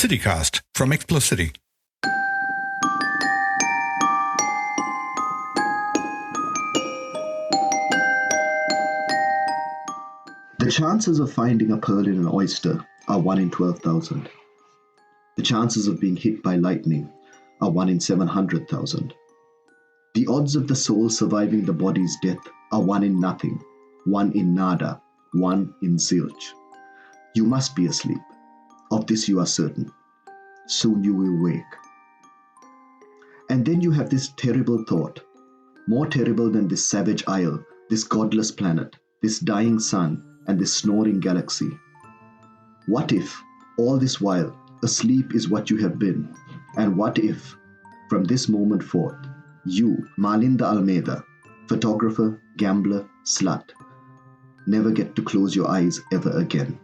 CityCast from Explocity. The chances of finding a pearl in an oyster are 1 in 12,000. The chances of being hit by lightning are 1 in 700,000. The odds of the soul surviving the body's death are 1 in nothing, 1 in nada, 1 in zilch. You must be asleep. Of this you are certain. Soon you will wake. And then you have this terrible thought, more terrible than this savage isle, this godless planet, this dying sun, and this snoring galaxy. What if, all this while, asleep is what you have been? And what if, from this moment forth, you, Maali Almeida, photographer, gambler, slut, never get to close your eyes ever again?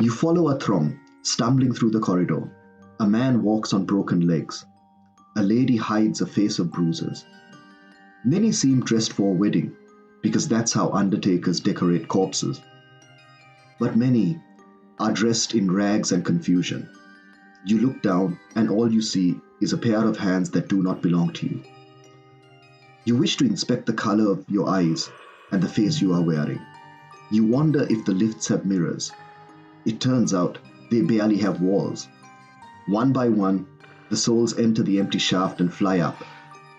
You follow a throng, stumbling through the corridor. A man walks on broken legs. A lady hides a face of bruises. Many seem dressed for a wedding, because that's how undertakers decorate corpses. But many are dressed in rags and confusion. You look down, and all you see is a pair of hands that do not belong to you. You wish to inspect the color of your eyes and the face you are wearing. You wonder if the lifts have mirrors. It turns out they barely have walls. One by one, the souls enter the empty shaft and fly up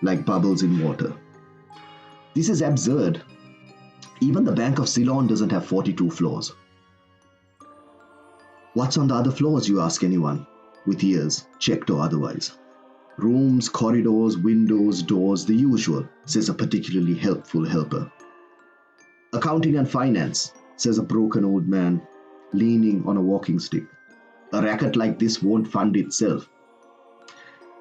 like bubbles in water. This is absurd. Even the Bank of Ceylon doesn't have 42 floors. What's on the other floors, you ask anyone, with ears, checked or otherwise. Rooms, corridors, windows, doors, the usual, says a particularly helpful helper. Accounting and finance, says a broken old man, leaning on a walking stick. A racket like this won't fund itself.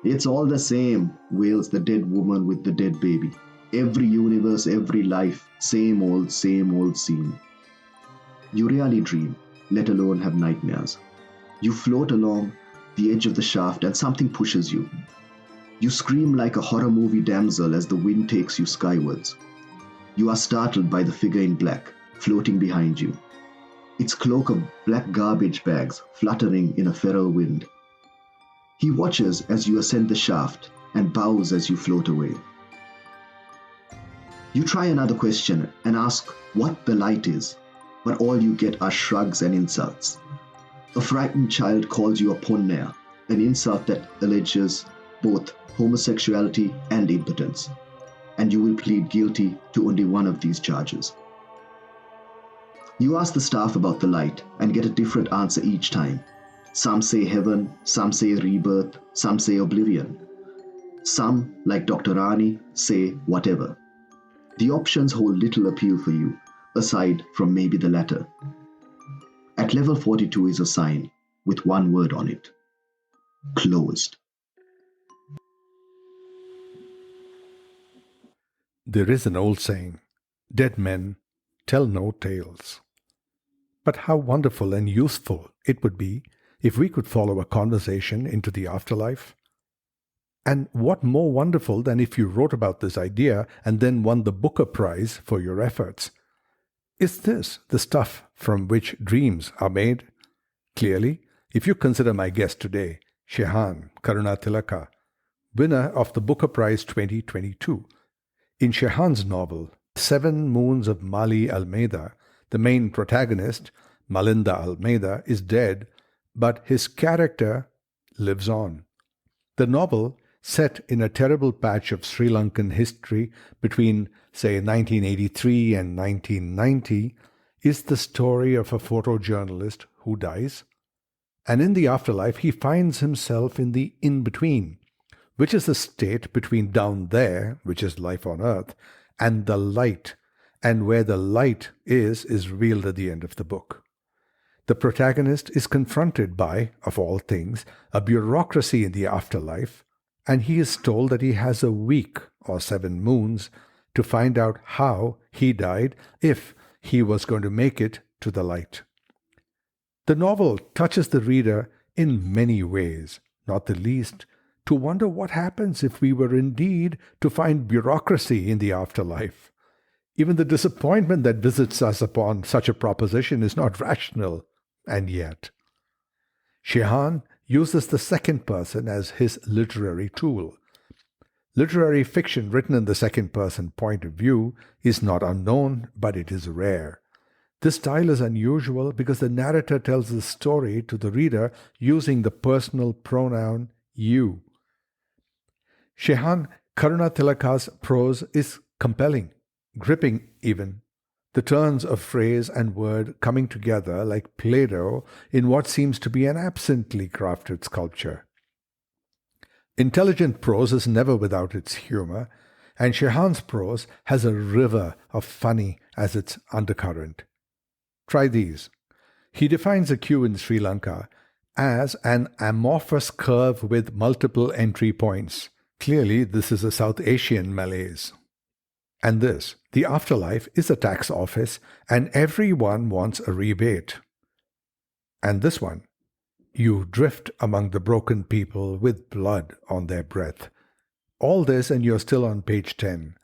It's all the same, wails the dead woman with the dead baby. Every universe, every life, same old scene. You rarely dream, let alone have nightmares. You float along the edge of the shaft and something pushes you. You scream like a horror movie damsel as the wind takes you skywards. You are startled by the figure in black, floating behind you. Its cloak of black garbage bags fluttering in a feral wind. He watches as you ascend the shaft and bows as you float away. You try another question and ask what the light is, but all you get are shrugs and insults. A frightened child calls you a ponnair, an insult that alleges both homosexuality and impotence, and you will plead guilty to only one of these charges. You ask the staff about the light and get a different answer each time. Some say heaven, some say rebirth, some say oblivion. Some, like Dr. Rani, say whatever. The options hold little appeal for you, aside from maybe the latter. At level 42 is a sign with one word on it. Closed. There is an old saying, dead men tell no tales. But how wonderful and useful it would be if we could follow a conversation into the afterlife. And what more wonderful than if you wrote about this idea and then won the Booker Prize for your efforts? Is this the stuff from which dreams are made? Clearly, if you consider my guest today, Shehan Karunatilaka, winner of the Booker Prize 2022. In Shehan's novel, 7 Moons of Maali Almeida, the main protagonist, Maali Almeida, is dead, but his character lives on. The novel, set in a terrible patch of Sri Lankan history between, say, 1983 and 1990, is the story of a photojournalist who dies. And in the afterlife, he finds himself in the in-between, which is the state between down there, which is life on earth, and the light, and where the light is revealed at the end of the book. The protagonist is confronted by, of all things, a bureaucracy in the afterlife, and he is told that he has a week or 7 moons to find out how he died if he was going to make it to the light. The novel touches the reader in many ways, not the least to wonder what happens if we were indeed to find bureaucracy in the afterlife. Even the disappointment that visits us upon such a proposition is not rational, and yet. Shehan uses the second person as his literary tool. Literary fiction written in the second person point of view is not unknown, but it is rare. This style is unusual because the narrator tells the story to the reader using the personal pronoun you. Shehan Karunatilaka's prose is compelling, gripping even. The turns of phrase and word coming together like Play-Doh in what seems to be an absently crafted sculpture. Intelligent prose is never without its humor, and Shehan's prose has a river of funny as its undercurrent. Try these. He defines a queue in Sri Lanka as an amorphous curve with multiple entry points. Clearly, this is a South Asian malaise. And this, the afterlife is a tax office and everyone wants a rebate. And this one, you drift among the broken people with blood on their breath. All this and you're still on page 10.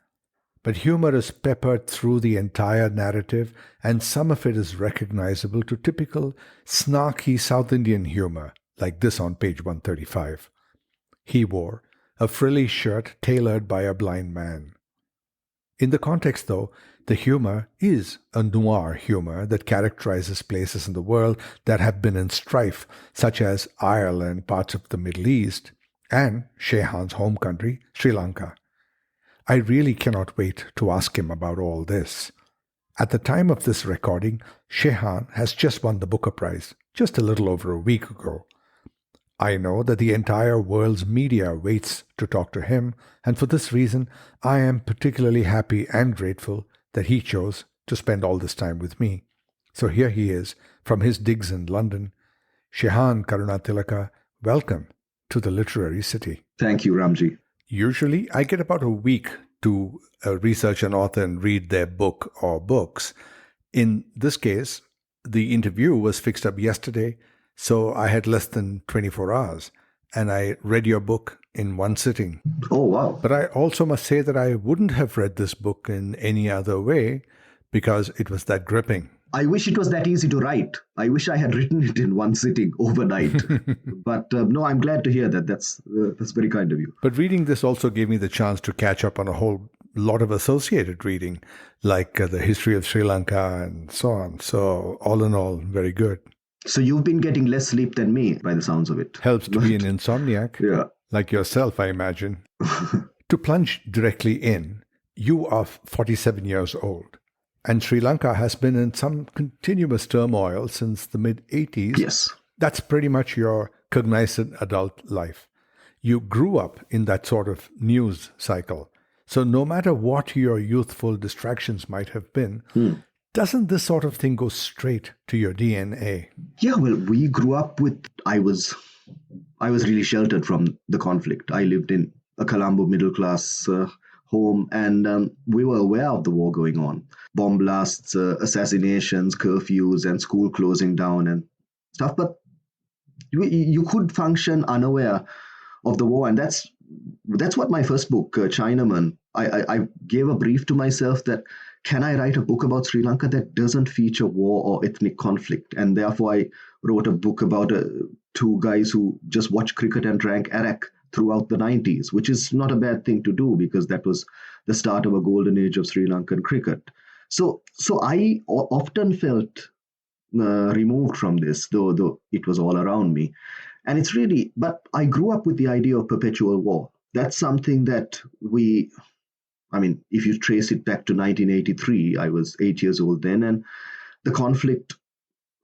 But humor is peppered through the entire narrative, and some of it is recognizable to typical snarky South Indian humor, like this on page 135. He wore a frilly shirt tailored by a blind man. In the context, though, the humor is a noir humor that characterizes places in the world that have been in strife, such as Ireland, parts of the Middle East, and Shehan's home country, Sri Lanka. I really cannot wait to ask him about all this. At the time of this recording, Shehan has just won the Booker Prize, just a little over a week ago. I know that the entire world's media waits to talk to him, and for this reason, I am particularly happy and grateful that he chose to spend all this time with me. So here he is, from his digs in London. Shehan Karunatilaka, welcome to the literary city. Thank you, Ramji. Usually, I get about a week to research an author and read their book or books. In this case, the interview was fixed up yesterday, so I had less than 24 hours, and I read your book in one sitting. Oh, wow. But I also must say that I wouldn't have read this book in any other way because it was that gripping. I wish it was that easy to write. I wish I had written it in one sitting overnight. But no, I'm glad to hear that. That's very kind of you. But reading this also gave me the chance to catch up on a whole lot of associated reading, like the history of Sri Lanka and so on. So all in all, very good. So you've been getting less sleep than me, by the sounds of it. Helps to be an insomniac, Yeah. like yourself, I imagine. To plunge directly in, you are 47 years old. And Sri Lanka has been in some continuous turmoil since the mid-80s. Yes. That's pretty much your cognizant adult life. You grew up in that sort of news cycle. So no matter what your youthful distractions might have been, doesn't this sort of thing go straight to your DNA? Yeah, well, we grew up with, I was really sheltered from the conflict. I lived in a Colombo middle-class home, and we were aware of the war going on. Bomb blasts, assassinations, curfews, and school closing down and stuff. But you could function unaware of the war, and that's what my first book, Chinaman. I gave a brief to myself that, can I write a book about Sri Lanka that doesn't feature war or ethnic conflict? And therefore, I wrote a book about two guys who just watched cricket and drank arak throughout the 90s, which is not a bad thing to do because that was the start of a golden age of Sri Lankan cricket. So I often felt removed from this, though it was all around me. And it's really, but I grew up with the idea of perpetual war. That's something that if you trace it back to 1983, I was 8 years old then, and the conflict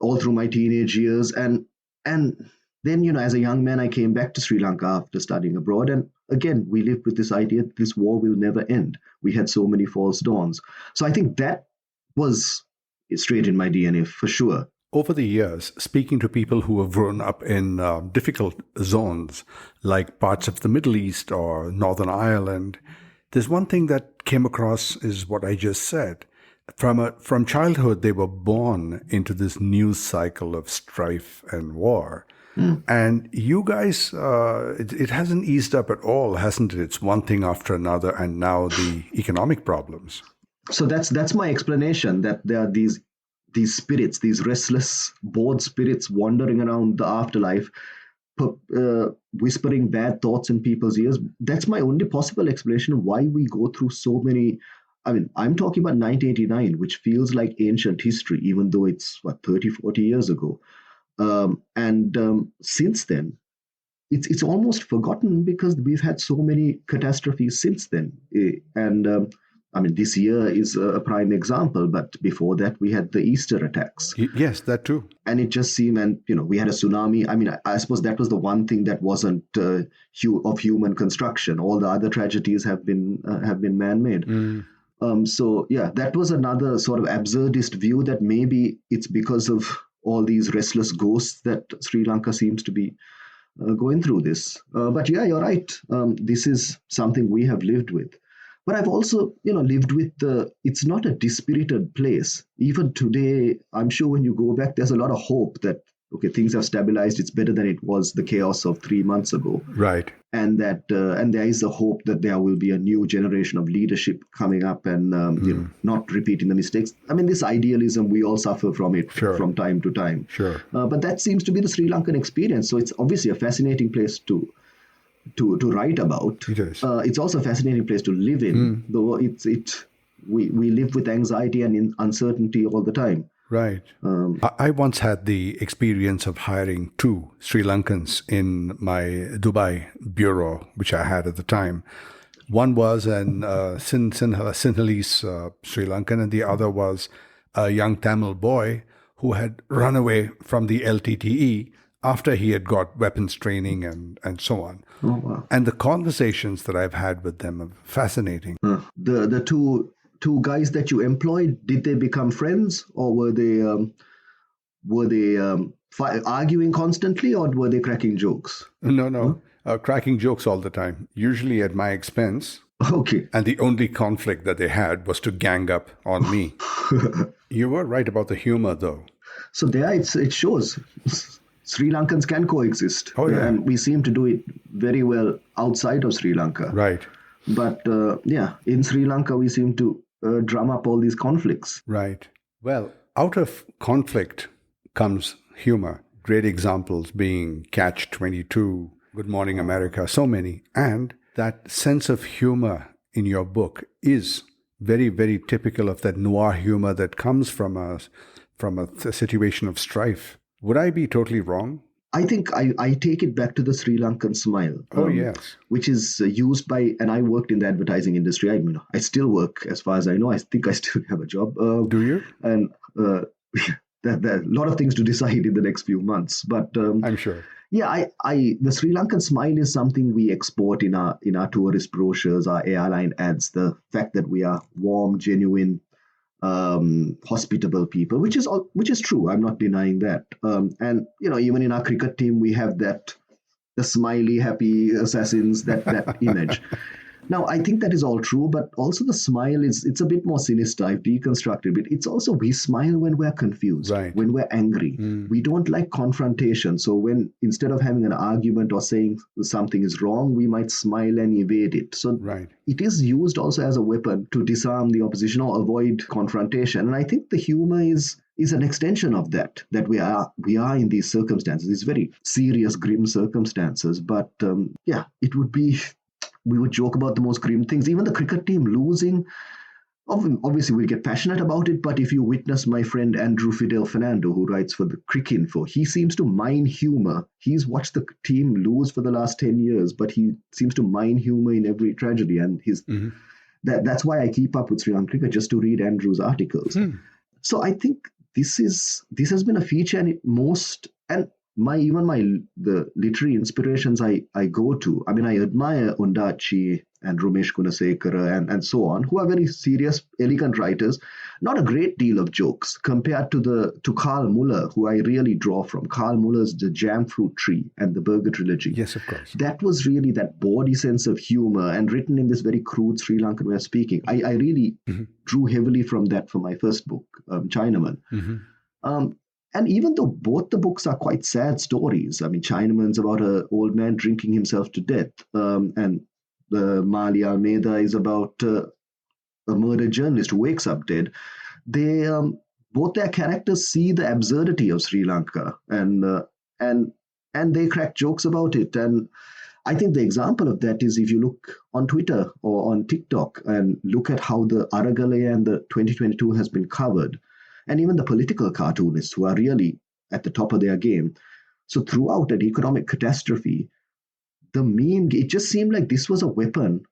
all through my teenage years. And then, as a young man, I came back to Sri Lanka after studying abroad. And again, we lived with this idea that this war will never end. We had so many false dawns. So I think that was straight in my DNA for sure. Over the years, speaking to people who have grown up in difficult zones, like parts of the Middle East or Northern Ireland, there's one thing that came across is what I just said. From childhood, they were born into this news cycle of strife and war. And you guys, it hasn't eased up at all, hasn't it? It's one thing after another, and now the economic problems. So that's my explanation, that there are these these spirits, these restless, bored spirits wandering around the afterlife, whispering bad thoughts in people's ears. That's my only possible explanation of why we go through so many. I mean, I'm talking about 1989, which feels like ancient history, even though it's, 30, 40 years ago. And since then, it's almost forgotten because we've had so many catastrophes since then. And I mean, this year is a prime example, but before that, we had the Easter attacks. Yes, that too. And it just seemed, and we had a tsunami. I mean, I suppose that was the one thing that wasn't of human construction. All the other tragedies have been man-made. So yeah, that was another sort of absurdist view that maybe it's because of all these restless ghosts that Sri Lanka seems to be going through this. But yeah, you're right. This is something we have lived with. But I've also, lived with it's not a dispirited place. Even today, I'm sure when you go back, there's a lot of hope that, okay, things have stabilized. It's better than it was the chaos of 3 months ago. Right. And that, and there is a hope that there will be a new generation of leadership coming up and, not repeating the mistakes. I mean, this idealism, we all suffer from it from time to time. Sure. But that seems to be the Sri Lankan experience. So it's obviously a fascinating place to write about. It is. It's also a fascinating place to live in, though we live with anxiety and uncertainty all the time. Right. I once had the experience of hiring 2 Sri Lankans in my Dubai bureau, which I had at the time. One was an Sinhalese Sri Lankan, and the other was a young Tamil boy who had run away from the LTTE after he had got weapons training and so on. Oh, wow. And the conversations that I've had with them are fascinating. The two guys that you employed, did they become friends, or were they arguing constantly, or were they cracking jokes? No. Cracking jokes all the time, usually at my expense. Okay. And the only conflict that they had was to gang up on me. You were right about the humor, though. So there it shows Sri Lankans can coexist. Oh, yeah. And we seem to do it very well outside of Sri Lanka. Right. But in Sri Lanka, we seem to drum up all these conflicts. Right. Well, out of conflict comes humor. Great examples being Catch 22, Good Morning America, so many. And that sense of humor in your book is very, very typical of that noir humor that comes from a situation of strife. Would I be totally wrong? I think I take it back to the Sri Lankan smile. Yes. Which is used by, and I worked in the advertising industry. I still work, as far as I know. I think I still have a job. Do you? And there are a lot of things to decide in the next few months. But I'm sure. Yeah, the Sri Lankan smile is something we export in our tourist brochures, our airline ads. The fact that we are warm, genuine, hospitable people, which is true. I'm not denying that. And even in our cricket team, we have the smiley, happy assassins, that image. Now, I think that is all true, but also the smile it's a bit more sinister. I've deconstructed it. It's also, we smile when we're confused, right, when we're angry. We don't like confrontation. So when, instead of having an argument or saying something is wrong, we might smile and evade it. So right, it is used also as a weapon to disarm the opposition or avoid confrontation. And I think the humor is an extension of that we are in these circumstances, these very serious, grim circumstances. But it would be, we would joke about the most grim things. Even the cricket team losing, obviously we'll get passionate about it, but if you witness my friend Andrew Fidel Fernando, who writes for the Cricinfo, he seems to mine humor. He's watched the team lose for the last 10 years, but he seems to mine humor in every tragedy. And that's why I keep up with Sri Lankan cricket, just to read Andrew's articles. So I think this has been a feature, and the literary inspirations I go to. I mean, I admire Ondaatje and Ramesh Gunasekara and so on, who are very serious, elegant writers. Not a great deal of jokes compared to Carl Muller, who I really draw from. Carl Muller's The Jamfruit Tree and the Burger Trilogy. Yes, of course. That was really that bawdy sense of humor, and written in this very crude Sri Lankan way of speaking. I really drew heavily from that for my first book, Chinaman. And even though both the books are quite sad stories, I mean, Chinaman's about an old man drinking himself to death, and the Maali Almeida is about a murdered journalist who wakes up dead. They both their characters see the absurdity of Sri Lanka, and and they crack jokes about it. And I think the example of that is if you look on Twitter or on TikTok and look at how the Aragalaya and the 2022 has been covered, and even the political cartoonists who are really at the top of their game. So throughout an economic catastrophe, the meme, it just seemed like this was a weapon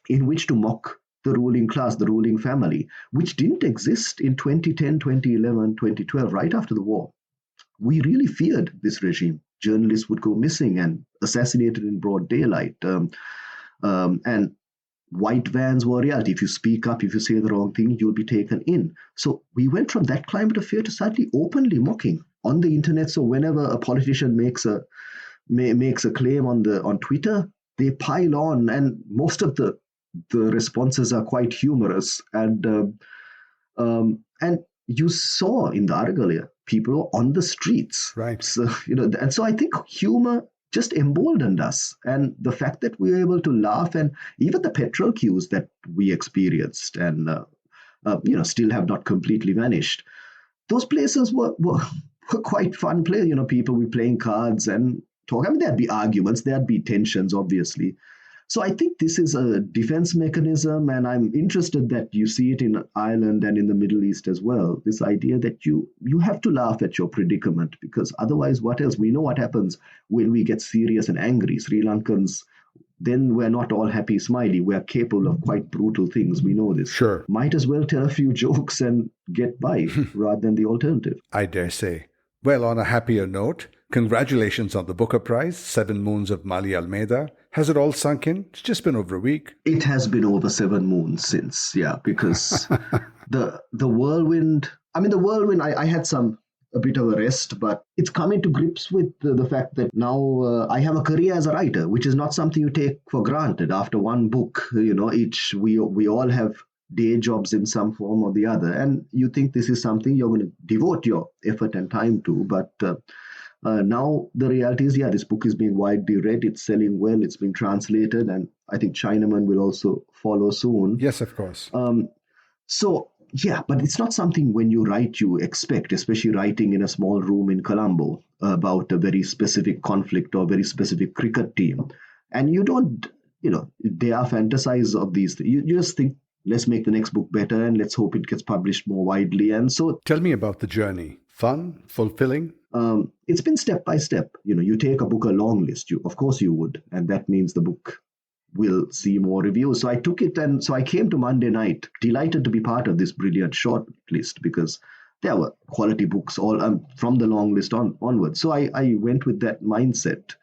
in which to mock the ruling class, the ruling family, which didn't exist in 2010, 2011, 2012, right after the war. We really feared this regime. Journalists would go missing and assassinated in broad daylight. And white vans were reality. If you speak up, if you say the wrong thing, you'll be taken in. So we went from that climate of fear to slightly openly mocking on the internet. So whenever a politician makes a claim on Twitter, they pile on, and most of the responses are quite humorous. And you saw in the Aragalaya people on the streets, Right. So and so I think humor just emboldened us, and the fact that we were able to laugh, and even the petrol queues that we experienced, and still have not completely vanished. Those places were quite fun places. People were playing cards and talk. I mean, there'd be arguments, there'd be tensions, obviously. So I think this is a defense mechanism, and I'm interested that you see it in Ireland and in the Middle East as well. This idea that you have to laugh at your predicament, because otherwise, what else? We know what happens when we get serious and angry. Sri Lankans, then we're not all happy, smiley. We're capable of quite brutal things. We know this. Sure. Might as well tell a few jokes and get by rather than the alternative. I dare say. Well, on a happier note, congratulations on the Booker Prize, 7 Moons of Maali Almeida. Has it all sunk in? It's just been over a week. It has been over 7 moons since, because the whirlwind, I had a bit of a rest, but it's coming to grips with the fact that now I have a career as a writer, which is not something you take for granted. After one book, we all have day jobs in some form or the other, and you think this is something you're going to devote your effort and time to, but now the reality is, this book is being widely read, it's selling well, it's being translated, and I think Chinaman will also follow soon. Yes, of course. But it's not something when you write you expect, especially writing in a small room in Colombo about a very specific conflict or very specific cricket team. And you don't, they are fantasize of these. You just think, let's make the next book better and let's hope it gets published more widely. And so tell me about the journey. Fun? Fulfilling? It's been step by step. You take a book a long list. Of course you would. And that means the book will see more reviews. So I took it, and so I came to Monday night, delighted to be part of this brilliant short list, because there were quality books all from the long list onwards. So I went with that mindset.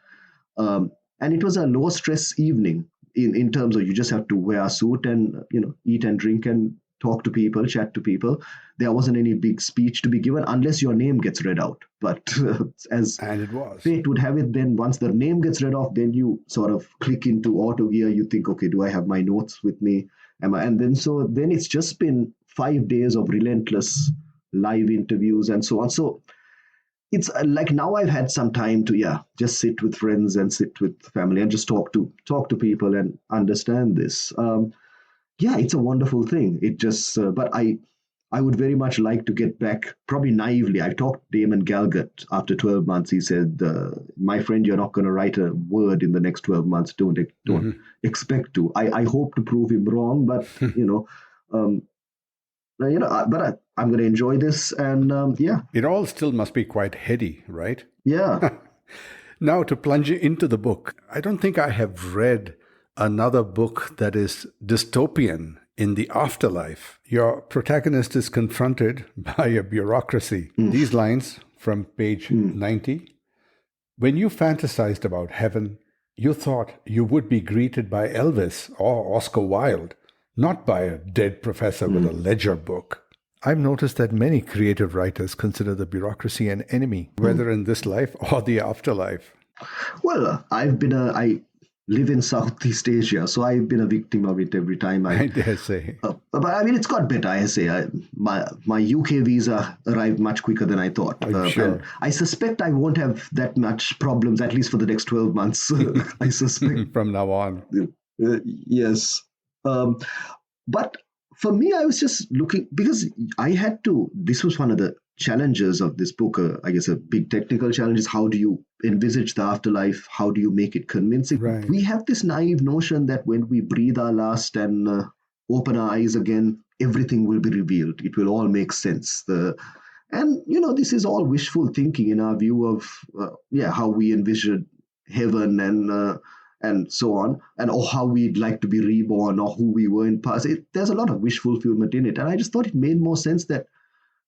And it was a low stress evening in terms of you just have to wear a suit and, eat and drink and talk to people, chat to people. There wasn't any big speech to be given unless your name gets read out. But and it was. Fate would have it, then once the name gets read off, then you sort of click into auto gear. You think, okay, do I have my notes with me? And then it's just been 5 days of relentless live interviews and so on. So it's like now I've had some time to just sit with friends and sit with family and just talk to people and understand this. It's a wonderful thing. It just, but I would very much like to get back, probably naively. I talked to Damon Galgut after 12 months. He said, my friend, you're not going to write a word in the next 12 months. Don't expect to. I hope to prove him wrong, but, but I'm going to enjoy this. And It all still must be quite heady, right? Yeah. Now, to plunge into the book, I don't think I have read another book that is dystopian in the afterlife. Your protagonist is confronted by a bureaucracy. These lines from page 90. When you fantasized about heaven, you thought you would be greeted by Elvis or Oscar Wilde, not by a dead professor with a ledger book. I've noticed that many creative writers consider the bureaucracy an enemy, whether in this life or the afterlife. Well, I live in Southeast Asia, so I've been a victim of it every time. I dare say. But I mean, it's got better, I say. My UK visa arrived much quicker than I thought. I'm sure. And I suspect I won't have that much problems, at least for the next 12 months. I suspect. From now on. Yes. But For me, I was just looking because I had to. This was one of the challenges of this book. I guess a big technical challenge is how do you envisage the afterlife? How do you make it convincing? Right. We have this naive notion that when we breathe our last and open our eyes again, everything will be revealed. It will all make sense. And this is all wishful thinking in our view of how we envision heaven and so on, and or how we'd like to be reborn or who we were in past. There's a lot of wish fulfillment in it, and I just thought it made more sense that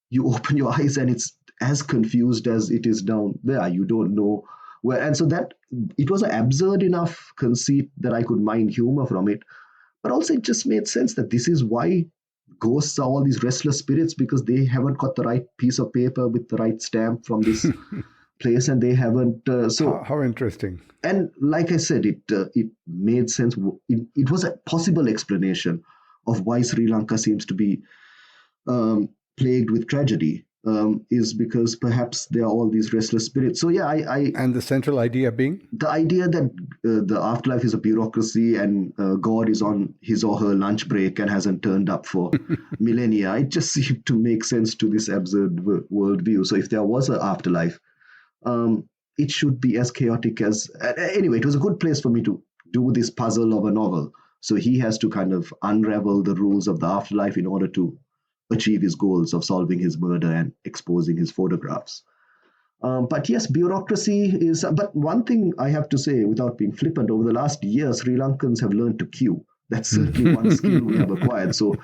you open your eyes and it's as confused as it is down there. You don't know where, and so that it was an absurd enough conceit that I could mine humor from it, but also it just made sense that this is why ghosts are all these restless spirits, because they haven't got the right piece of paper with the right stamp from this place, and they haven't. How interesting. And like I said, it made sense. It was a possible explanation of why Sri Lanka seems to be plagued with tragedy. Is because perhaps there are all these restless spirits. So yeah, And the central idea being? The idea that the afterlife is a bureaucracy and God is on his or her lunch break and hasn't turned up for millennia, it just seemed to make sense to this absurd worldview. So if there was an afterlife, it should be as chaotic as... Anyway, it was a good place for me to do this puzzle of a novel. So he has to kind of unravel the rules of the afterlife in order to achieve his goals of solving his murder and exposing his photographs. But yes, bureaucracy is... But one thing I have to say, without being flippant, over the last year, Sri Lankans have learned to queue. That's certainly one skill we have acquired. So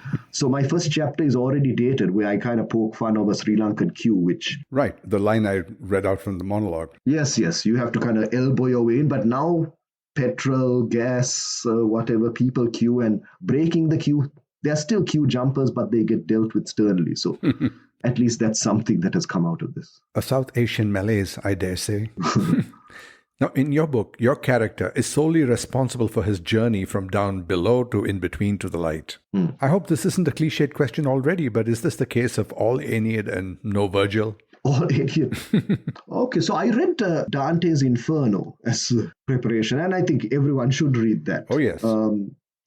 my first chapter is already dated, where I kind of poke fun of a Sri Lankan queue, which... Right, the line I read out from the monologue. Yes, you have to kind of elbow your way in. But now, petrol, gas, whatever, people queue, and breaking the queue... They're still queue jumpers, but they get dealt with sternly. So at least that's something that has come out of this. A South Asian malaise, I dare say. Now, in your book, your character is solely responsible for his journey from down below to in between to the light. I hope this isn't a cliched question already, but is this the case of all Aeneid and no Virgil? All Aeneid. Okay, so I read Dante's Inferno as preparation, and I think everyone should read that. Oh, yes.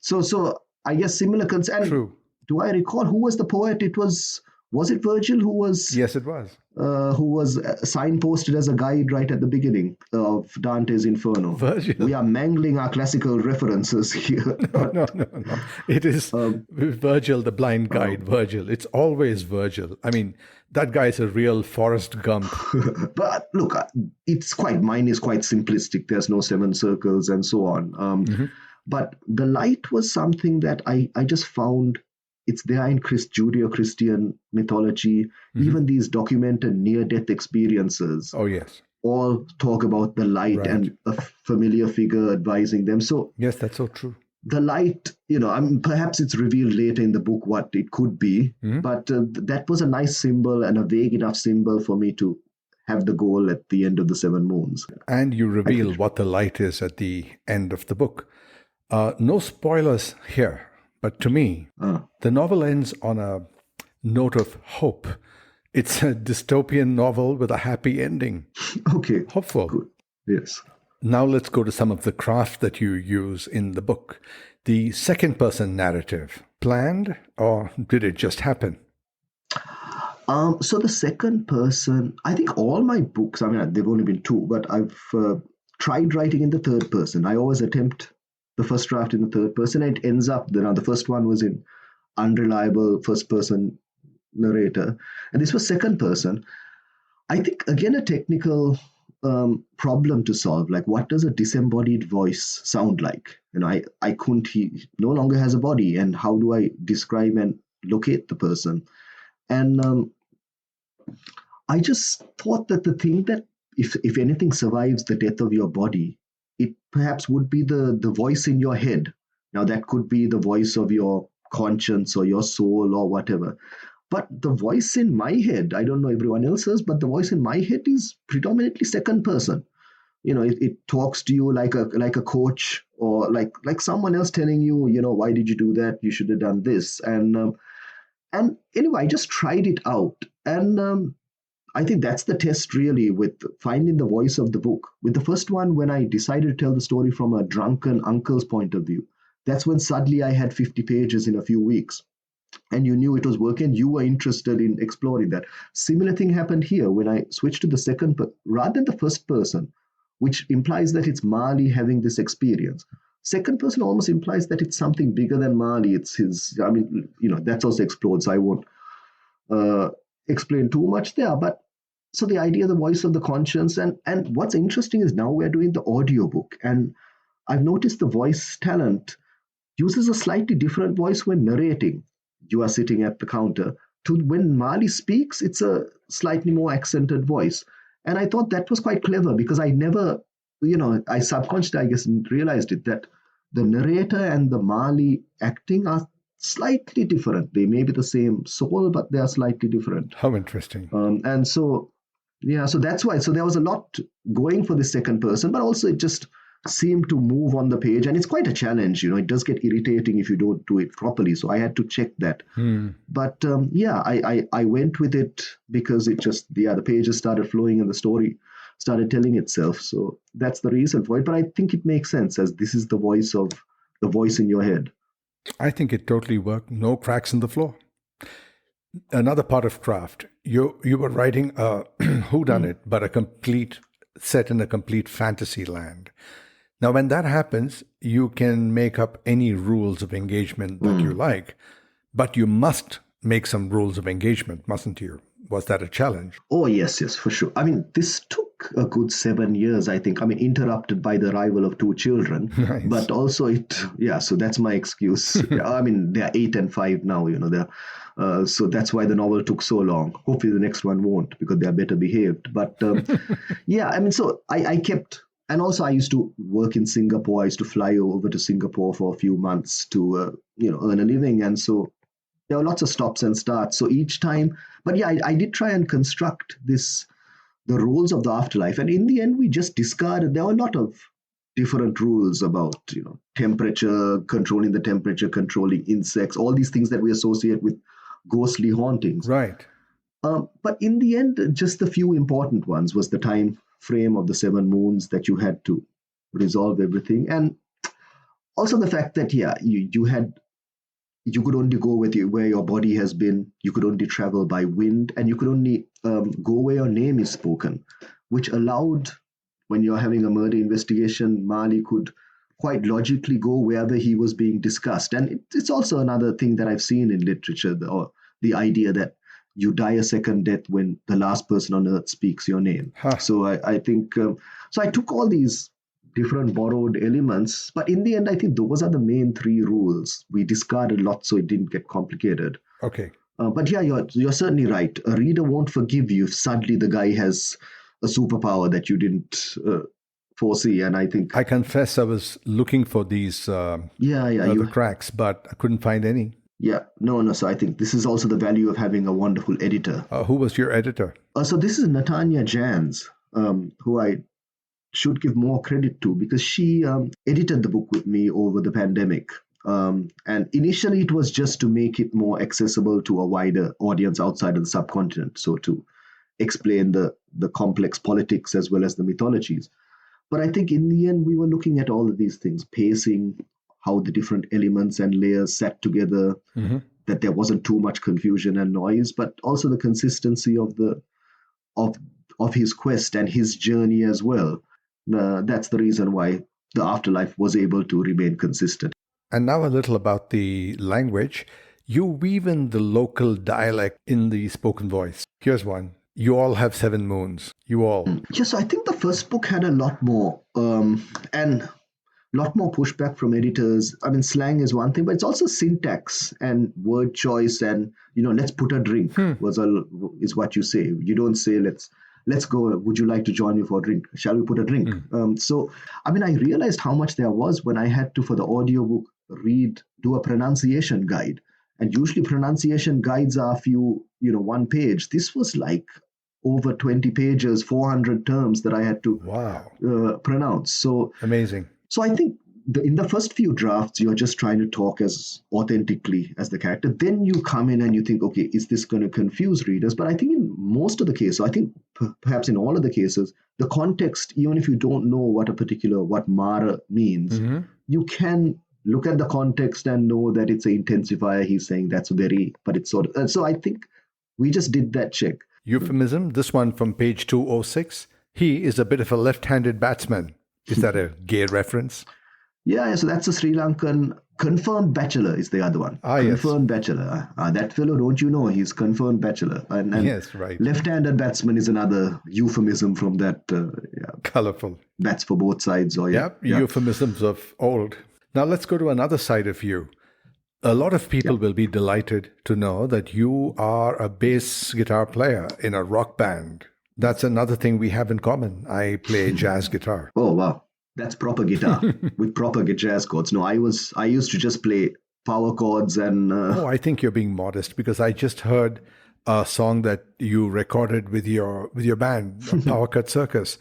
So I guess similar concern. True. Do I recall who was the poet? Was it Virgil who was? Yes, it was. Who was signposted as a guide right at the beginning of Dante's Inferno. Virgil. We are mangling our classical references here. No. It is Virgil, the blind guide, Virgil. It's always Virgil. I mean, that guy is a real Forrest Gump. But look, mine is quite simplistic. There's no seven circles and so on. But the light was something that I just found it's there in Judeo-Christian mythology. Even these documented near-death experiences. Oh, yes. All talk about the light and a familiar figure advising them. So yes, that's so true. The light, perhaps it's revealed later in the book what it could be, but that was a nice symbol and a vague enough symbol for me to have the goal at the end of the seven moons. And you reveal what the light is at the end of the book. No spoilers here, but to me, the novel ends on a note of hope. It's a dystopian novel with a happy ending. Okay. Hopeful. Good. Yes. Now let's go to some of the craft that you use in the book. The second-person narrative, planned or did it just happen? So the second person, I think all my books, they've only been two, but I've tried writing in the third person. I always attempt the first draft in the third person, and it ends up, the first one was in unreliable first person narrator, and this was second person. I think, again, a technical problem to solve, like what does a disembodied voice sound like? He no longer has a body, and how do I describe and locate the person? And I just thought that the thing that if anything survives the death of your body, it perhaps would be the voice in your head. Now, that could be the voice of your conscience or your soul or whatever. But the voice in my head, I don't know everyone else's, but the voice in my head is predominantly second person. It talks to you like a coach, or like someone else telling you, why did you do that? You should have done this. And anyway, I just tried it out. And I think that's the test, really, with finding the voice of the book. With the first one, when I decided to tell the story from a drunken uncle's point of view, that's when suddenly I had 50 pages in a few weeks. and you knew it was working, you were interested in exploring that. Similar thing happened here when I switched to the rather than the first person, which implies that it's Maali having this experience. Second person almost implies that it's something bigger than Maali. It's his, I mean, that's also explored, so I won't uh, explain too much there. But so the idea, the voice of the conscience, and what's interesting is now we're doing the audiobook, and I've noticed the voice talent uses a slightly different voice when narrating. You are sitting at the counter. To when Maali speaks, it's a slightly more accented voice. And I thought that was quite clever because I never, I subconsciously, I guess, realized it that the narrator and the Maali acting are slightly different. They may be the same soul, but they are slightly different. How interesting. And so, yeah, so that's why. So there was a lot going for the second person, but also it just seemed to move on the page. And it's quite a challenge. It does get irritating if you don't do it properly. So I had to check that. But I went with it because it just, the pages started flowing and the story started telling itself. So that's the reason for it. But I think it makes sense as this is the voice in your head. I think it totally worked. No cracks in the floor. Another part of craft. You were writing a whodunit, but a complete set in a complete fantasy land. Now, when that happens, you can make up any rules of engagement that you like, but you must make some rules of engagement, mustn't you? Was that a challenge? Oh, yes, for sure. I mean, this took a good 7 years, I think. I mean, interrupted by the arrival of 2 children. Nice. But also so that's my excuse. I mean, they're 8 and 5 now, so that's why the novel took so long. Hopefully the next one won't because they're better behaved. But yeah, I mean, so I kept, and also I used to work in Singapore. I used to fly over to Singapore for a few months to, earn a living. And so there were lots of stops and starts. So each time, but yeah, I did try and construct the rules of the afterlife. And in the end, we just discarded, there were a lot of different rules about, temperature, controlling the temperature, controlling insects, all these things that we associate with ghostly hauntings. Right. But in the end, just the few important ones was the time frame of the 7 moons that you had to resolve everything. And also the fact that, you could only go where your body has been, you could only travel by wind, and you could only go where your name is spoken, which allowed, when you're having a murder investigation, Maali could quite logically go wherever he was being discussed. And it's also another thing that I've seen in literature, the idea that you die a second death when the last person on earth speaks your name. Huh. So I think, so I took all these different borrowed elements, but in the end, I think those are the main 3 rules. We discarded lots so it didn't get complicated. Okay. But yeah, you're certainly right. A reader won't forgive you if suddenly the guy has a superpower that you didn't foresee. And I think, I confess I was looking for these the cracks, but I couldn't find any. Yeah, no. So I think this is also the value of having a wonderful editor. Who was your editor? So this is Natanya Jans, who I should give more credit to because she edited the book with me over the pandemic. And initially it was just to make it more accessible to a wider audience outside of the subcontinent. So to explain the complex politics as well as the mythologies. But I think in the end, we were looking at all of these things, pacing, how the different elements and layers sat together, that there wasn't too much confusion and noise, but also the consistency of his quest and his journey as well. That's the reason why the afterlife was able to remain consistent. And now a little about the language. You weave in the local dialect in the spoken voice. Here's one. You all have 7 moons. You all. Yes, I think the first book had a lot more and lot more pushback from editors. I mean, slang is one thing, but it's also syntax and word choice and, let's put a drink is what you say. You don't say, let's go. Would you like to join me for a drink? Shall we put a drink? So, I mean, I realized how much there was when I had to, for the audiobook, do a pronunciation guide. And usually pronunciation guides are a few, 1 page. This was like over 20 pages, 400 terms that I had to pronounce. So amazing. So I think in the first few drafts, you're just trying to talk as authentically as the character. Then you come in and you think, okay, is this going to confuse readers? But I think in most of the cases, I think perhaps in all of the cases, the context, even if you don't know what Mara means, you can look at the context and know that it's an intensifier. He's saying that's very, but it's sort of. So I think we just did that check. Euphemism, this one from page 206. He is a bit of a left-handed batsman. Is that a gay reference? Yeah, so that's a Sri Lankan confirmed bachelor is the other one. Confirmed bachelor. That fellow, don't you know, he's confirmed bachelor. And yes, right. Left-handed batsman is another euphemism from that. Colorful. Bats for both sides. Or euphemisms of old. Now let's go to another side of you. A lot of people will be delighted to know that you are a bass guitar player in a rock band. That's another thing we have in common. I play jazz guitar. Oh, wow. That's proper guitar with proper jazz chords. No, I used to just play power chords and... I think you're being modest because I just heard a song that you recorded with your band, Power Cut Circus.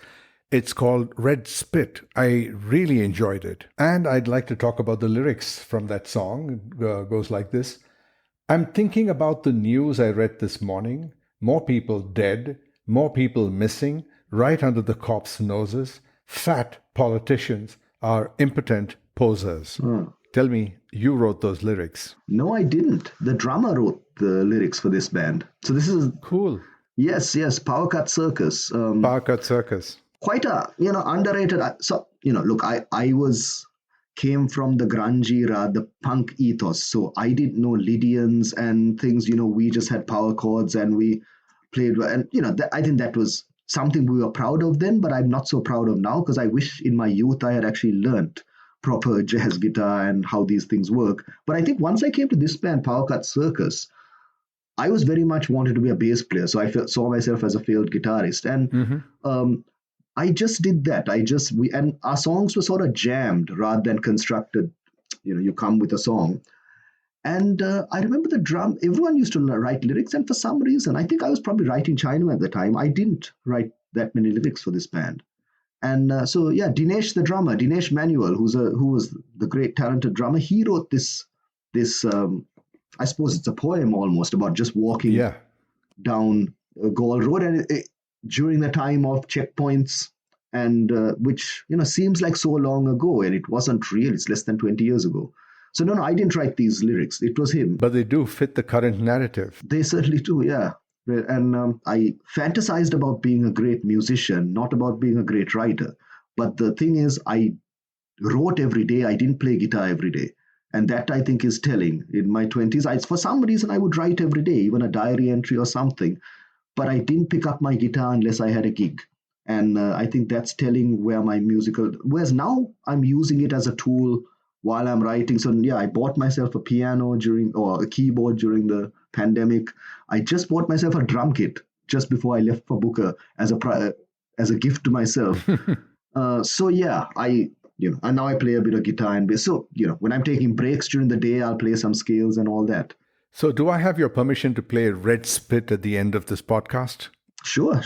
It's called Red Spit. I really enjoyed it. And I'd like to talk about the lyrics from that song. It goes like this. I'm thinking about the news I read this morning. More people dead, more people missing, right under the cops' noses. Fat politicians are impotent posers. Tell me, you wrote those lyrics. No, I didn't. The drummer wrote the lyrics for this band. So this is... Cool. Yes, Power Cut Circus. Power Cut Circus. Quite a, underrated. So, look, I came from the grunge era, the punk ethos. So I didn't know Lydians and things, we just had power chords and we played. And, I think that was something we were proud of then, but I'm not so proud of now because I wish in my youth I had actually learned proper jazz guitar and how these things work. But I think once I came to this band, Power Cut Circus, I was very much wanted to be a bass player. So I saw myself as a failed guitarist. And I just did that. And our songs were sort of jammed rather than constructed. You come with a song. And I remember the drum, everyone used to write lyrics. And for some reason, I think I was probably writing Chinaman at the time. I didn't write that many lyrics for this band. And Dinesh, the drummer, Dinesh Manuel, who was the great talented drummer, he wrote this I suppose it's a poem almost about just walking down Gaul Road. And during the time of checkpoints and which, seems like so long ago. And it wasn't real. It's less than 20 years ago. So no, I didn't write these lyrics. It was him. But they do fit the current narrative. They certainly do, yeah. And I fantasized about being a great musician, not about being a great writer. But the thing is, I wrote every day. I didn't play guitar every day. And that, I think, is telling. In my 20s, for some reason, I would write every day, even a diary entry or something. But I didn't pick up my guitar unless I had a gig. And I think that's telling where my musical... Whereas now, I'm using it as a tool while I'm writing. So I bought myself a piano or a keyboard during the pandemic. I just bought myself a drum kit just before I left for Booker as a gift to myself. And now I play a bit of guitar and bass. So, when I'm taking breaks during the day, I'll play some scales and all that. So do I have your permission to play Red Spit at the end of this podcast? Sure.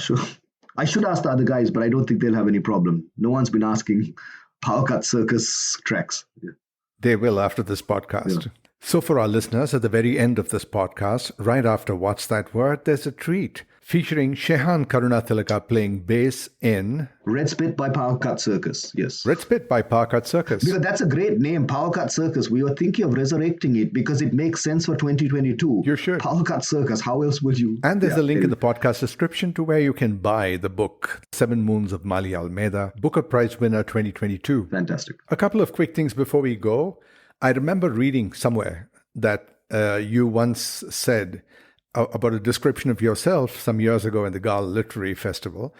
I should ask the other guys, but I don't think they'll have any problem. No one's been asking Power Cut Circus tracks. Yeah. They will after this podcast. Yeah. So for our listeners, at the very end of this podcast, right after What's That Word, there's a treat featuring Shehan Karunatilaka playing bass in... Red Spit by Power Cut Circus, yes. Red Spit by Power Cut Circus. Because that's a great name, Power Cut Circus. We were thinking of resurrecting it because it makes sense for 2022. You should. Power Cut Circus, how else would you... And there's a link in the podcast description to where you can buy the book, 7 Moons of Maali, Almeida, Booker Prize winner 2022. Fantastic. A couple of quick things before we go. I remember reading somewhere that you once said about a description of yourself some years ago in the Gaal Literary Festival,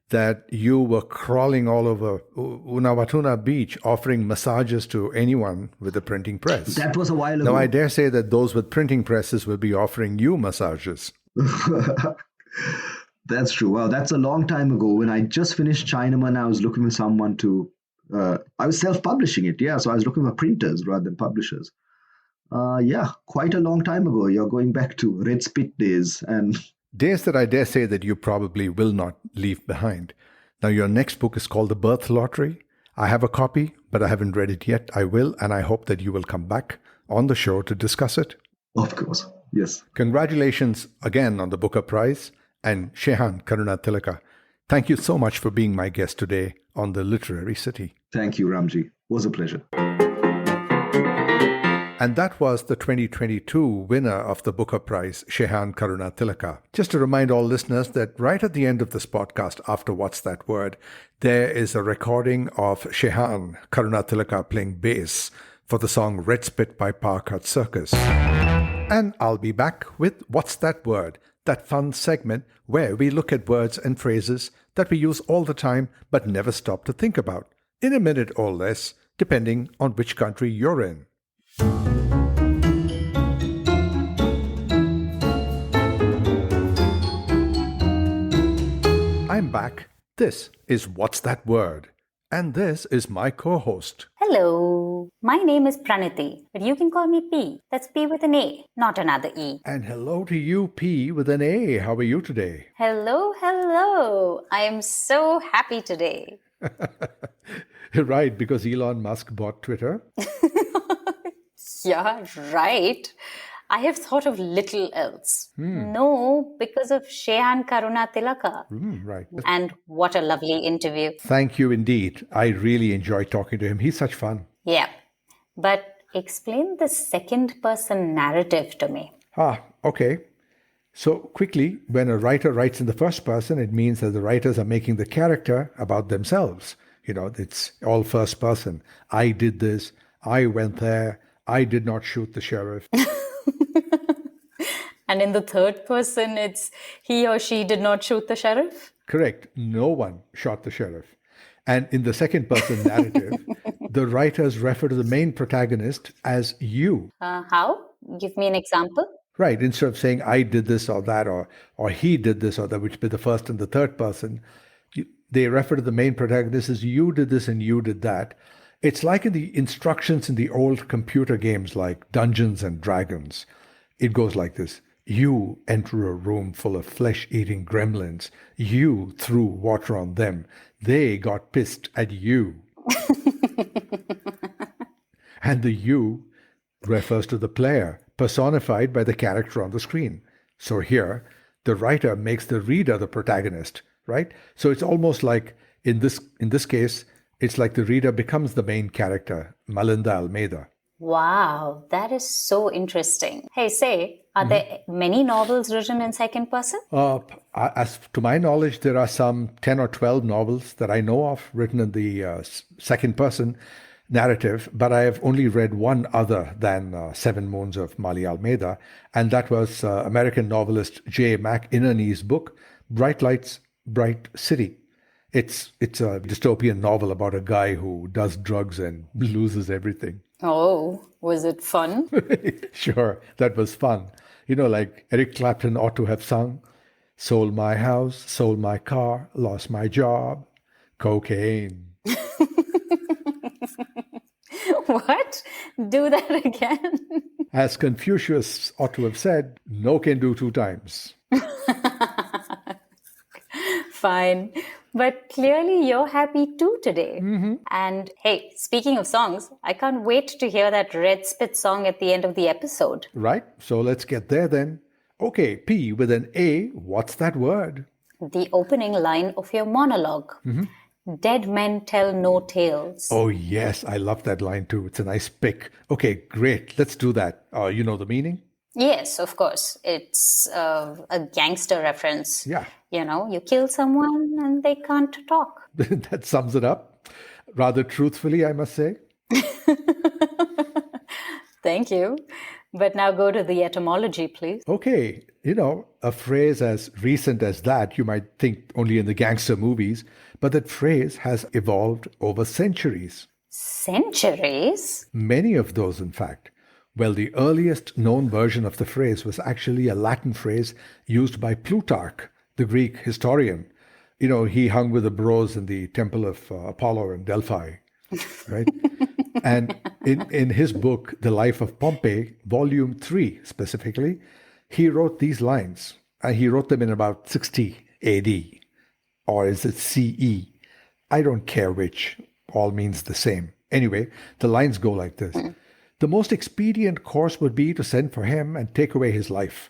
that you were crawling all over Unawatuna Beach offering massages to anyone with a printing press. That was a while ago. Now, I dare say that those with printing presses will be offering you massages. That's true. Well, that's a long time ago. When I just finished Chinaman, I was looking for someone to... I was self-publishing it, so I was looking for printers rather than publishers. Quite a long time ago. You're going back to Red Spit days and... Days that I dare say that you probably will not leave behind. Now, your next book is called The Birth Lottery. I have a copy, but I haven't read it yet. I will, and I hope that you will come back on the show to discuss it. Of course, yes. Congratulations again on the Booker Prize, and Shehan Karunatilaka. Thank you so much for being my guest today on The Literary City. Thank you, Ramji. It was a pleasure. And that was the 2022 winner of the Booker Prize, Shehan Karunatilaka. Just to remind all listeners that right at the end of this podcast, after What's That Word, there is a recording of Shehan Karunatilaka playing bass for the song Red Spit by Parkut Circus. And I'll be back with What's That Word, that fun segment where we look at words and phrases that we use all the time but never stop to think about, in a minute or less, depending on which country you're in. I'm back. This is What's That Word? And this is my co-host. Hello, my name is Praniti, but you can call me P. That's P with an A, not another E. And hello to you, P with an A. How are you today? Hello, hello. I am so happy today. Right, because Elon Musk bought Twitter. Yeah, right. I have thought of little else. No, because of Shehan Karunatilaka. Right. And what a lovely interview. Thank you indeed. I really enjoyed talking to him. He's such fun. Yeah, but explain the second person narrative to me. Okay. So quickly, when a writer writes in the first person, it means that the writers are making the character about themselves. You know, it's all first person. I did this. I went there. I did not shoot the sheriff. And in the third person, it's he or she did not shoot the sheriff? Correct. No one shot the sheriff. And in the second person narrative, the writers refer to the main protagonist as you. How? Give me an example. Right. Instead of saying I did this or that, or he did this or that, which be the first and the third person, they refer to the main protagonist as you did this and you did that. It's like in the instructions in the old computer games like Dungeons and Dragons. It goes like this. You enter a room full of flesh-eating gremlins. You threw water on them. They got pissed at you. And the you refers to the player, personified by the character on the screen. So here, the writer makes the reader the protagonist, right? So it's almost like, in this case, it's like the reader becomes the main character, Melinda Almeida. Wow, that is so interesting. Hey, say, are there many novels written in second person? As to my knowledge, there are some 10 or 12 novels that I know of written in the second person narrative, but I have only read one other than Seven Moons of Maali Almeida, and that was American novelist J. Mac Inerney's book, Bright Lights, Bright City. It's a dystopian novel about a guy who does drugs and loses everything. Oh, was it fun? Sure, that was fun. You know, like Eric Clapton ought to have sung, sold my house, sold my car, lost my job, cocaine. What? Do that again? As Confucius ought to have said, no can do two times. Fine. But clearly you're happy too today. And hey, speaking of songs, I can't wait to hear that Red Spit song at the end of the episode. Right, so let's get there then. Okay, P with an A, what's that word? The opening line of your monologue. Dead men tell no tales. Oh yes, I love that line too. It's a nice pick. Okay, great. Let's do that. You know the meaning? Yes, of course. It's a gangster reference. Yeah. You know, you kill someone and they can't talk. That sums it up. Rather truthfully, I must say. Thank you. But now go to the etymology, please. Okay, you know, a phrase as recent as that, you might think only in the gangster movies, but that phrase has evolved over centuries. Centuries? Many of those, in fact. Well, the earliest known version of the phrase was actually a Latin phrase used by Plutarch, the Greek historian. You know, he hung with the bros in the temple of Apollo in Delphi, right? And in his book, The Life of Pompey, volume 3 specifically, he wrote these lines. And he wrote them in about 60 AD. Or is it CE? I don't care which. All means the same. Anyway, the lines go like this. The most expedient course would be to send for him and take away his life.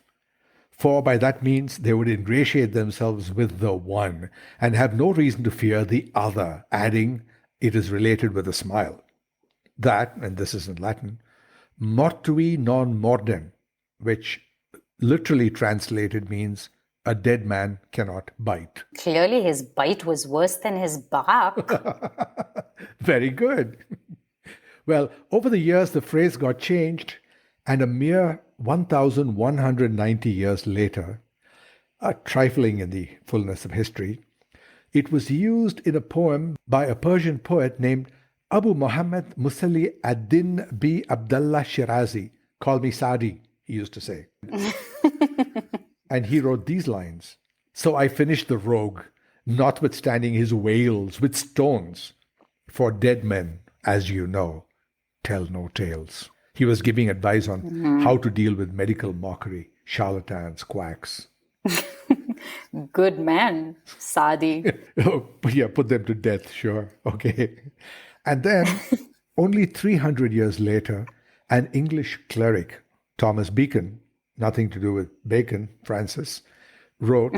For by that means they would ingratiate themselves with the one and have no reason to fear the other, adding, it is related with a smile. That, and this is in Latin, mortui non mordem, which literally translated means a dead man cannot bite. Clearly, his bite was worse than his bark. Very good. Well, over the years, the phrase got changed, and a mere 1,190 years later, trifling in the fullness of history, it was used in a poem by a Persian poet named Abu Muhammad Musalli ad-Din bi Abdullah Shirazi. Call me Sadi, he used to say. And he wrote these lines. So I finished the rogue, notwithstanding his wails with stones. For dead men, as you know, tell no tales. He was giving advice on how to deal with medical mockery, charlatans, quacks. Good man, Sadi. Oh, yeah, put them to death, sure. Okay. And then, only 300 years later, an English cleric, Thomas Beacon, nothing to do with bacon, Francis, wrote,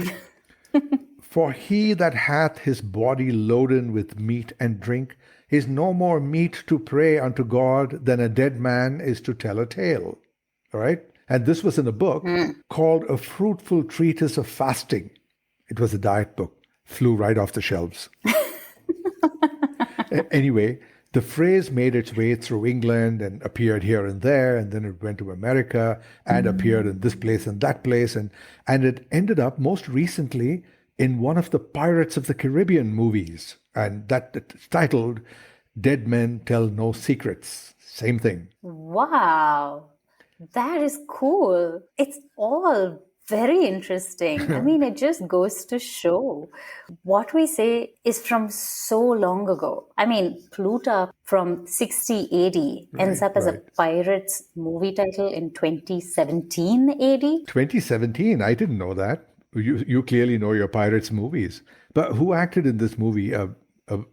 For he that hath his body loaden with meat and drink is no more meet to pray unto God than a dead man is to tell a tale. All right? And this was in a book called A Fruitful Treatise of Fasting. It was a diet book. Flew right off the shelves. Anyway, the phrase made its way through England and appeared here and there, and then it went to America and appeared in this place and that place, and it ended up most recently in one of the Pirates of the Caribbean movies, and that's titled Dead Men Tell No Secrets. Same thing. Wow, that is cool. It's all very interesting. I mean, it just goes to show what we say is from so long ago. I mean, Plutarch from 60 AD ends up as a Pirates movie title in 2017 AD. 2017? I didn't know that. You clearly know your Pirates movies. But who acted in this movie?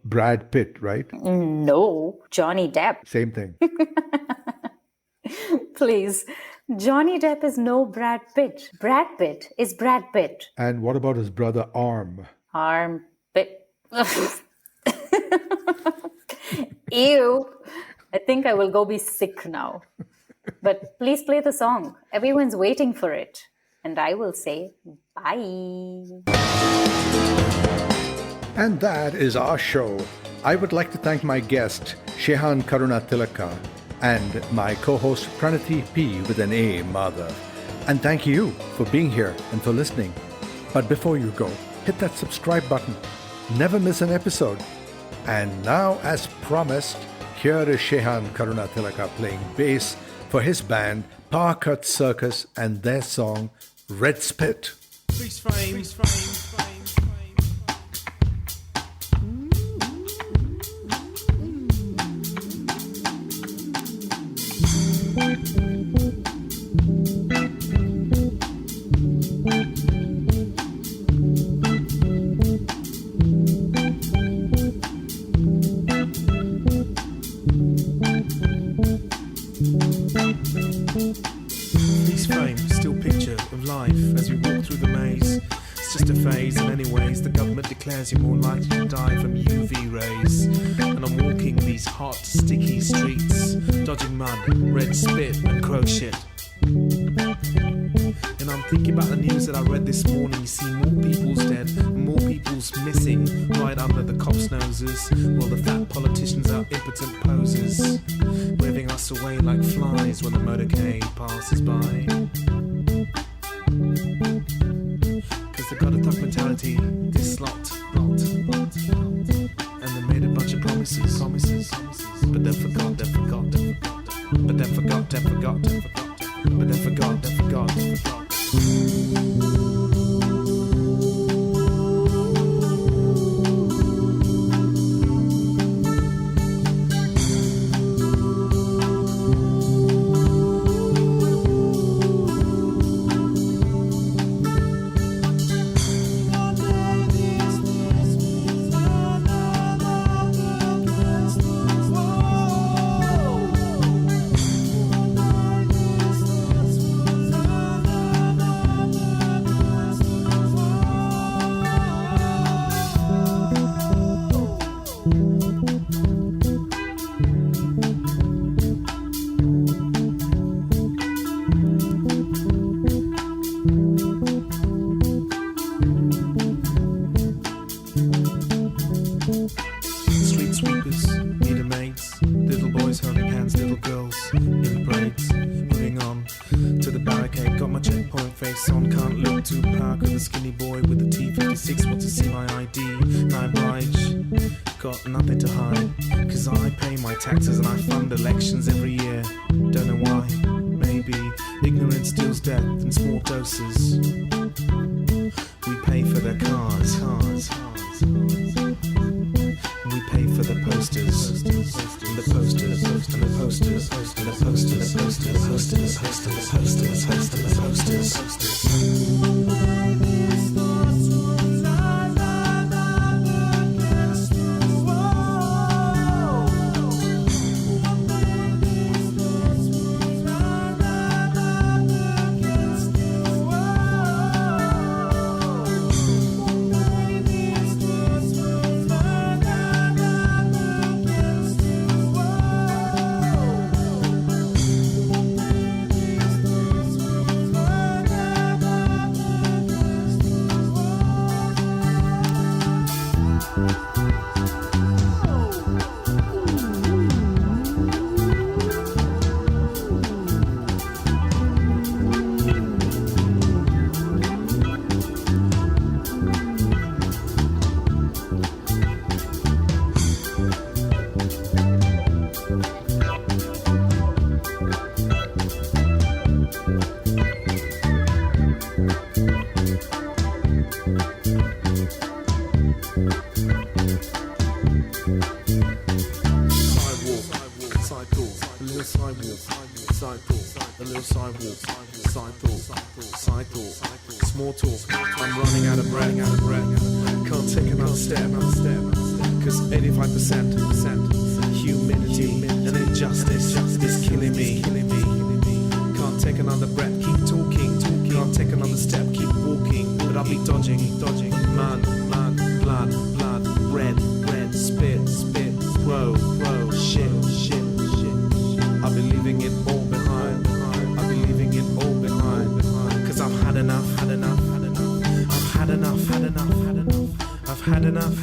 Brad Pitt, right? No, Johnny Depp. Same thing. Please. Johnny Depp is no Brad Pitt. Brad Pitt is Brad Pitt. And what about his brother Arm? Armpit. Ew. I think I will go be sick now. But please play the song. Everyone's waiting for it. And I will say bye. And that is our show. I would like to thank my guest, Shehan Karunatilaka, and my co-host Pranati P with an A, Mother. And thank you for being here and for listening. But before you go, hit that subscribe button. Never miss an episode. And now, as promised, here is Shehan Karunatilaka playing bass for his band Power Cut Circus and their song Red Spit. Freeze frame. Still picture of life as we walk through the maze. It's just a phase, and anyways, the government declares you're more likely to die from UV rays. And I'm walking these hot, sticky streets, dodging mud, red spit, and crow shit. And I'm thinking about the news that I read this morning. You see more people's dead, more people's missing, right under the cops' noses, while the fat politicians are impotent posers, waving us away like flies when the motorcade passes by. Cause they got a thug mentality, this lot. And they made a bunch of promises. But then forgot. But then forgot. But then forgot. nothing to hide. Cause I pay my taxes and I fund elections every year. Don't know why. Maybe ignorance deals death in small doses. We pay for their cars. We pay for the posters. And the posters. And the posters. And the posters. And the posters. And the posters. Small talk, I'm running out of breath. Can't take another step. Cause 85% humility and injustice is killing me. Can't take another breath, keep talking. Can't take another step, keep walking. But I'll be dodging. Man, blood, red, spit, bro, shit. I'll be leaving it all behind. Cause I've had enough. I've had enough. I've had enough.